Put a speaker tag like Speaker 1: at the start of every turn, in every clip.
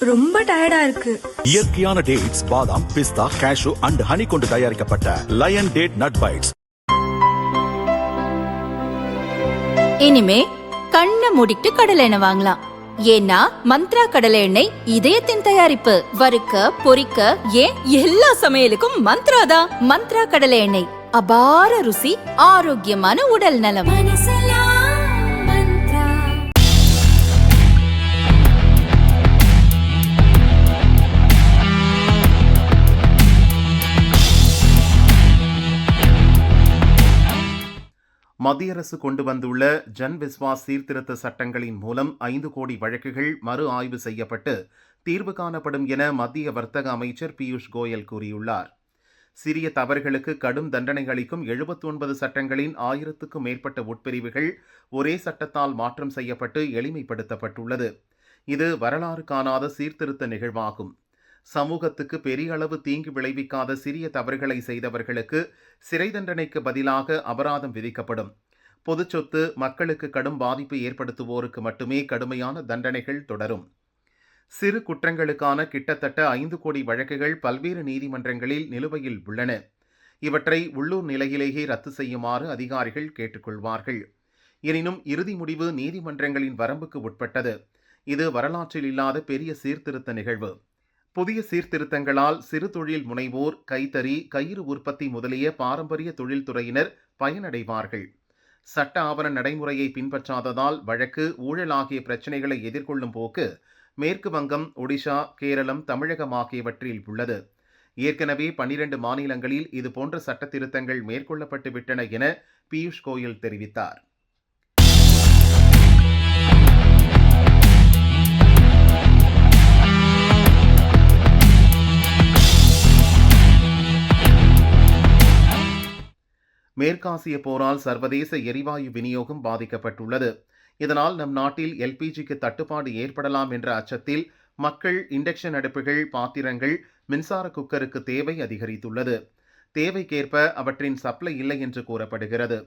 Speaker 1: ரொம்ப டயர்டா இருக்கு.
Speaker 2: இயற்கையான டேட்ஸ், பாதாம், பிஸ்தா, கேஷு அண்ட் ஹனி கொண்டு தயாரிக்கப்பட்ட லயன் டேட் நட் பைட்ஸ்.
Speaker 3: இனிமே கண்ணை மூடிட்டு கடலை எண்ணெய் வாங்கலாம். ஏன்னா மந்த்ரா கடலை எண்ணெய் இதயத்தின் தயாரிப்பு. வறுக்க, பொரிக்க, ஏன் எல்லா சமையலுக்கும் மந்த்ரா தான். மந்த்ரா கடலை எண்ணெய், அபார ருசி, ஆரோக்கியமான உடல் நலம்.
Speaker 4: மத்திய அரசு கொண்டு வந்துள்ள ஜன் விஸ்வாஸ் சீர்திருத்த சட்டங்களின் மூலம் 5 கோடி வழக்குகள் மறு ஆய்வு செய்யப்பட்டு தீர்வு காணப்படும் என மத்திய வர்த்தக அமைச்சர் பியூஷ் கோயல் கூறியுள்ளார். சிறிய தவறுகளுக்கு கடும் தண்டனை அளிக்கும் 79 சட்டங்களின் 1000க்கும் மேற்பட்ட உட்பிரிவுகள் ஒரே சட்டத்தால் மாற்றம் செய்யப்பட்டு எளிமைப்படுத்தப்பட்டுள்ளது. இது வரலாறு காணாத சீர்திருத்த நிகழ்வாகும். சமூகத்துக்கு பெரிய அளவு தீங்கு விளைவிக்காத சிறிய தவறுகளை செய்தவர்களுக்கு சிறை தண்டனைக்கு பதிலாக அபராதம் விதிக்கப்படும். பொது சொத்து, மக்களுக்கு கடும் பாதிப்பு ஏற்படுத்துவோருக்கு மட்டுமே கடுமையான தண்டனைகள் தொடரும். சிறு குற்றங்களுக்கான கிட்டத்தட்ட 5 கோடி வழக்குகள் பல்வேறு நீதிமன்றங்களில் நிலுவையில் உள்ளன. இவற்றை உள்ளூர் நிலையிலேயே ரத்து செய்யுமாறு அதிகாரிகள் கேட்டுக்கொள்வார்கள். எனினும் இறுதி முடிவு நீதிமன்றங்களின் வரம்புக்கு உட்பட்டது. இது வரலாற்றில் இல்லாத பெரிய சீர்திருத்த நிகழ்வு. புதிய சீர்திருத்தங்களால் சிறு தொழில் முனைவோர், கைத்தறி, கயிறு உற்பத்தி முதலிய பாரம்பரிய தொழில்துறையினர் பயனடைவார்கள். சட்ட ஆவண நடைமுறையை பின்பற்றாததால் வழக்கு, ஊழல் ஆகிய பிரச்சினைகளை எதிர்கொள்ளும் போக்கு மேற்கு வங்கம், ஒடிஷா, கேரளம், தமிழகம் ஆகியவற்றில் உள்ளது. ஏற்கனவே 12 மாநிலங்களில் இதுபோன்ற சட்ட திருத்தங்கள் மேற்கொள்ளப்பட்டு விட்டன என பியூஷ் கோயல் தெரிவித்தார். மேற்காசிய போரால் சர்வதேச எரிவாயு விநியோகம் பாதிக்கப்பட்டுள்ளது. இதனால் நம் நாட்டில் எல்பிஜிக்கு தட்டுப்பாடு ஏற்படலாம் என்ற அச்சத்தில் மக்கள் இண்டக்ஷன் அடுப்புகள், பாத்திரங்கள், மின்சார குக்கருக்கு தேவை அதிகரித்துள்ளது. தேவைக்கேற்ப அவற்றின் சப்ளை இல்லை என்று கூறப்படுகிறது.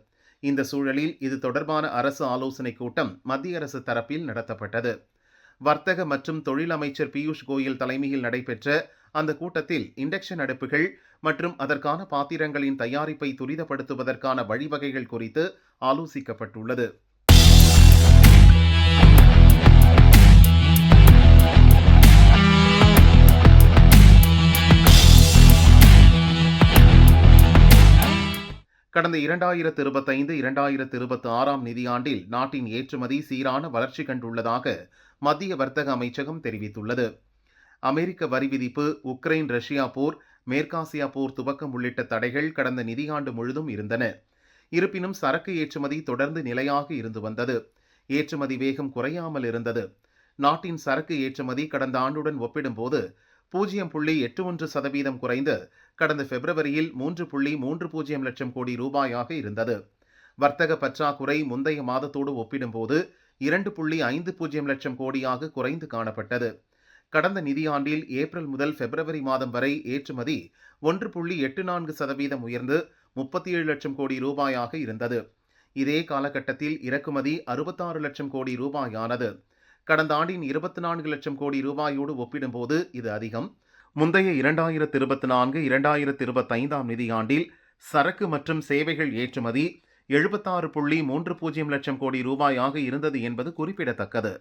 Speaker 4: இந்த சூழலில் இது தொடர்பான அரசு ஆலோசனைக் கூட்டம் மத்திய அரசு தரப்பில் நடத்தப்பட்டது. வர்த்தக மற்றும் தொழில் அமைச்சர் பியூஷ் கோயல் தலைமையில் நடைபெற்ற அந்த கூட்டத்தில் இண்டக்ஷன் அடுப்புகள் மற்றும் அதற்கான பாத்திரங்களின் தயாரிப்பை துரிதப்படுத்துவதற்கான வழிவகைகள் குறித்து ஆலோசிக்கப்பட்டுள்ளது. கடந்த 2025-2026 நிதியாண்டில் நாட்டின் ஏற்றுமதி சீரான வளர்ச்சி கண்டுள்ளதாக மத்திய வர்த்தக அமைச்சகம் தெரிவித்துள்ளது. அமெரிக்க வரி விதிப்பு, உக்ரைன் ரஷ்யா போர், மேற்காசியா போர் துவக்கம் உள்ளிட்ட தடைகள் கடந்த நிதியாண்டு முழுதும் இருந்தன. இருப்பினும் சரக்கு ஏற்றுமதி தொடர்ந்து நிலையாக இருந்து வந்தது. ஏற்றுமதி வேகம் குறையாமல் இருந்தது. நாட்டின் சரக்கு ஏற்றுமதி கடந்த ஆண்டுடன் ஒப்பிடும்போது 0.81% குறைந்து கடந்த பிப்ரவரியில் 3.30 லட்சம் கோடி ரூபாயாக இருந்தது. வர்த்தக பற்றாக்குறை முந்தைய மாதத்தோடு ஒப்பிடும்போது 2.50 லட்சம் கோடியாக குறைந்து காணப்பட்டது. கடந்த நிதியாண்டில் ஏப்ரல் முதல் பிப்ரவரி மாதம் வரை ஏற்றுமதி 1.84% உயர்ந்து 37 லட்சம் கோடி ரூபாயாக இருந்தது. இதே காலகட்டத்தில் இறக்குமதி 66 லட்சம் கோடி ரூபாயானது. கடந்த ஆண்டின் 24 லட்சம் கோடி ரூபாயோடு ஒப்பிடும்போது இது அதிகம். முந்தைய 2024-2025 நிதியாண்டில் சரக்கு மற்றும் சேவைகள் ஏற்றுமதி 76.30 லட்சம் கோடி ரூபாயாக இருந்தது என்பது குறிப்பிடத்தக்கது.